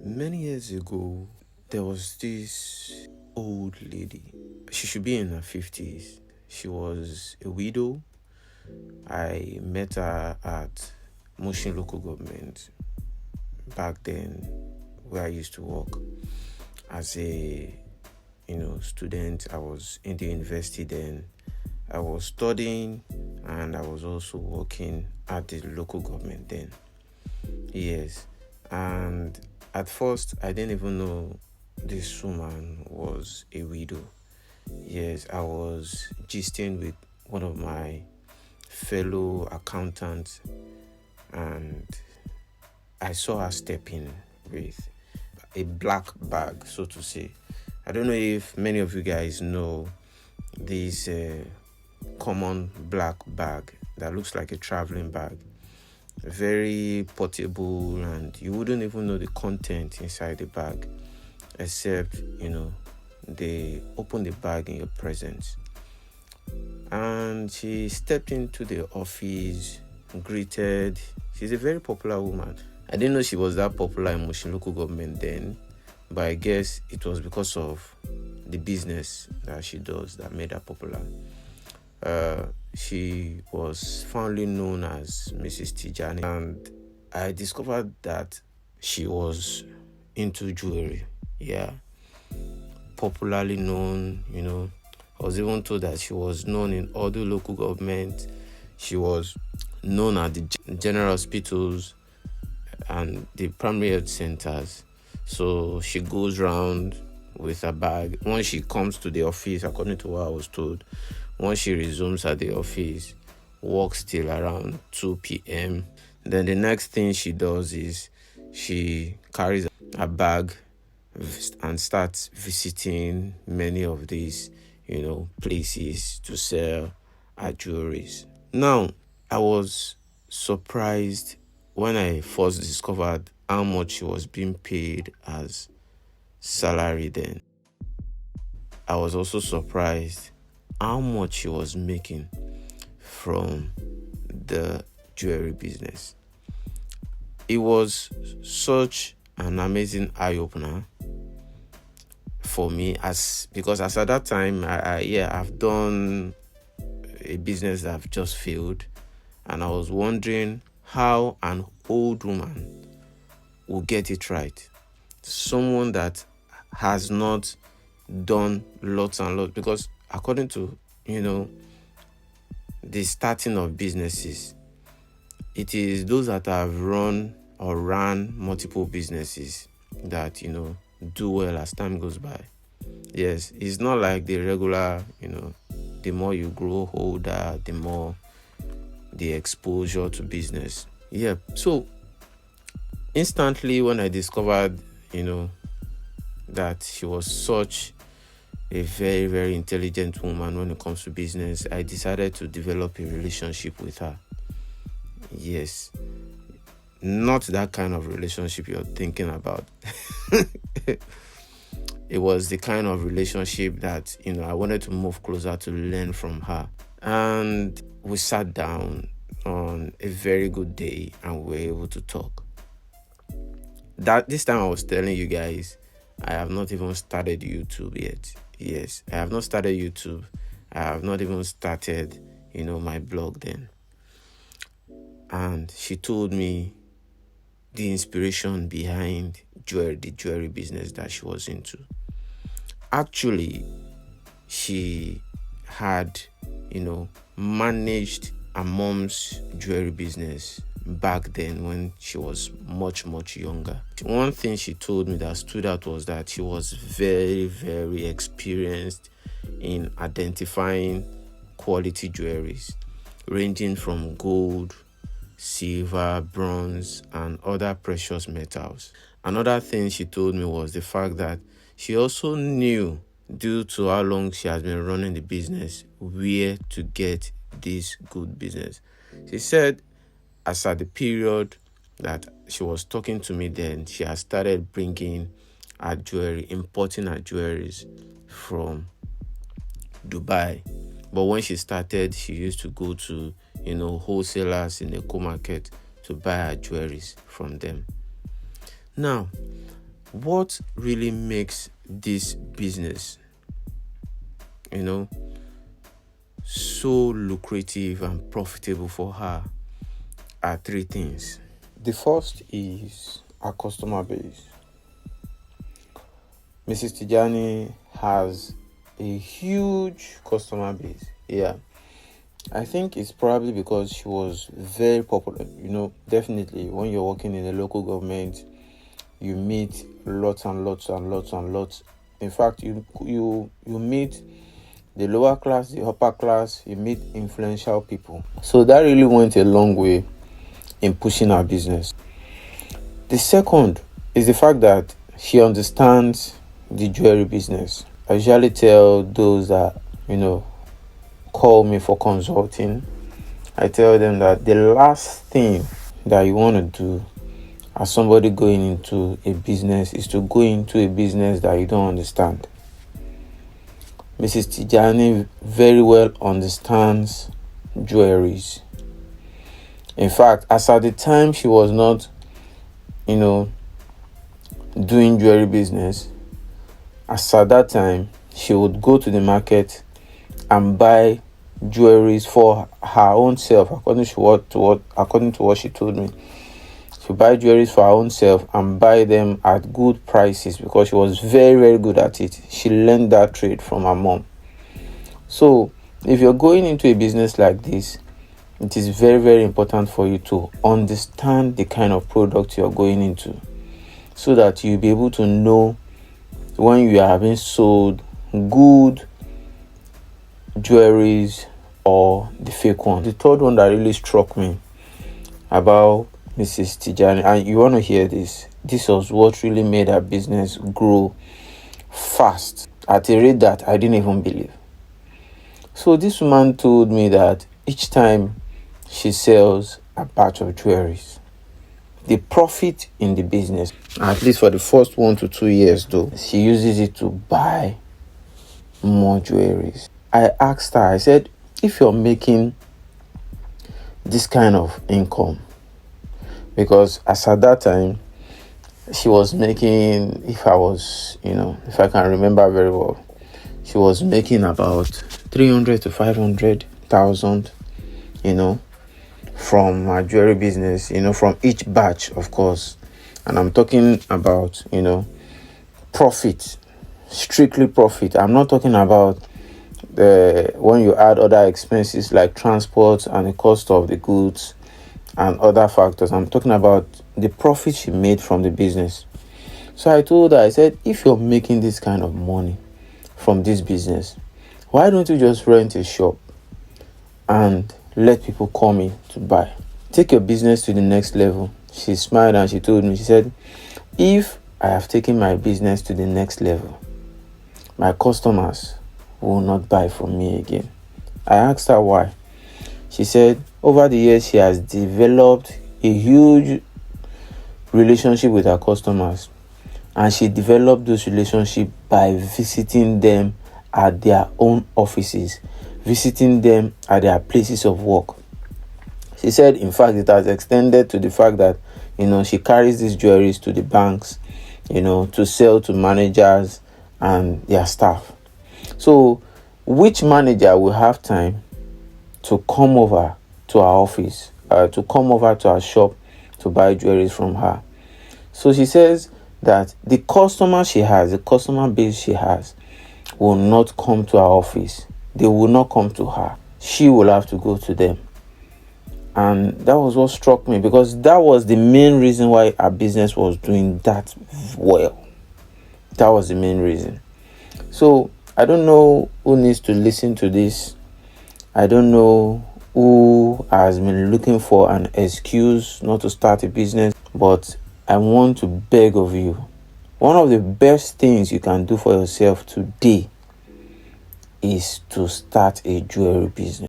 Many years ago, there was this old lady. She should be in her 50s. She was a widow. I met her at Mushin local government back then, where I used to work as a student. I was in the university then. I was studying and I was also working at the local government then. Yes. And at first, I didn't even know this woman was a widow. Yes, I was gisting with one of my fellow accountants, and I saw her stepping with a black bag, so to say. I don't know if many of you guys know this common black bag that looks like a traveling bag. Very portable, and you wouldn't even know the content inside the bag, except they open the bag in your presence. And she stepped into the office, greeted. She's a very popular woman. I didn't know she was that popular in Mushin local government then, but I guess it was because of the business that she does that made her popular. She was fondly known as Mrs. Tijani, and I discovered that she was into jewellery. Yeah, popularly known. I was even told that she was known in other local government. She was known at the general hospitals and the primary health centers. So she goes around with a bag. Once she comes to the office, according to what I was told, once she resumes at the office, works till around 2 p.m. Then the next thing she does is she carries a bag and starts visiting many of these, places to sell her jewelries. Now, I was surprised when I first discovered how much she was being paid as salary then. I was also surprised how much she was making from the jewelry business. It was such an amazing eye-opener for me, because at that time I've done a business that I've just failed, and I was wondering how an old woman will get it right. Someone that has not done lots and lots, because according to the starting of businesses, it is those that have run or ran multiple businesses that do well as time goes by. Yes, it's not like the regular, the more you grow older, the more the exposure to business. Yeah, so instantly when I discovered that she was such a very, very intelligent woman when it comes to business, I decided to develop a relationship with her. Yes, not that kind of relationship you're thinking about. It was the kind of relationship that I wanted to move closer to learn from her. And we sat down on a very good day and we were able to talk. That this time I was telling you guys, I have not even started YouTube yet. Yes, I have not started YouTube. I have not even started, my blog then. And she told me the inspiration behind the jewelry business that she was into. Actually, she had, managed her mom's jewelry business back then when she was much, much younger. One thing she told me that stood out was that she was very, very experienced in identifying quality jewelries, ranging from gold, silver, bronze, and other precious metals. Another thing she told me was the fact that she also knew, due to how long she has been running the business, where to get this good business. She said as at the period that she was talking to me then, she had started bringing her jewelry, importing her jewelries from Dubai. But when she started, she used to go to, wholesalers in the co-market to buy her jewelries from them. Now, what really makes this business, so lucrative and profitable for her are three things. The first is our customer base. Mrs. Tijani has a huge customer base. Yeah. I think it's probably because she was very popular. Definitely when you're working in the local government, you meet lots and lots and lots and lots. In fact, you meet the lower class, the upper class, you meet influential people. So that really went a long way in pushing our business. The second is the fact that she understands the jewelry business. I usually tell those that, call me for consulting, I tell them that the last thing that you want to do as somebody going into a business is to go into a business that you don't understand. Mrs. Tijani very well understands jewelries. In fact, as at the time she was not, doing jewelry business, as at that time, she would go to the market and buy jewelries for her own self, according to what she told me. She buy jewelries for her own self and buy them at good prices because she was very, very good at it. She learned that trade from her mom. So if you're going into a business like this, it is very, very important for you to understand the kind of product you're going into so that you'll be able to know when you are having sold good jewelries or the fake one. The third one that really struck me about Mrs. Tijani, and you want to hear this was what really made her business grow fast at a rate that I didn't even believe. So this woman told me that each time she sells a batch of jewelries, the profit in the business, at least for the first 1 to 2 years though, she uses it to buy more jewelries. I asked her, I said, if you're making this kind of income, because as at that time, she was making, if I can remember very well, she was making about 300 to 500,000, from her jewelry business, from each batch, of course. And I'm talking about, profit, strictly profit. I'm not talking about when you add other expenses like transport and the cost of the goods and other factors. I'm talking about the profit she made from the business. So I told her, I said, if you're making this kind of money from this business, why don't you just rent a shop and let people come in to buy? Take your business to the next level. She smiled and she told me, she said, if I have taken my business to the next level, my customers will not buy from me again. I asked her why. She said, over the years, she has developed a huge relationship with her customers. And she developed those relationships by visiting them at their own offices, visiting them at their places of work. She said, in fact, it has extended to the fact that, she carries these jewelries to the banks, to sell to managers and their staff. So, which manager will have time to come over to our office, to come over to our shop to buy jewelries from her? So she says that the customer base she has, will not come to our office. They will not come to her. She will have to go to them. And that was what struck me, because that was the main reason why our business was doing that well. That was the main reason. So I don't know who needs to listen to this. I don't know who has been looking for an excuse not to start a business, but I want to beg of you, one of the best things you can do for yourself today is to start a jewelry business.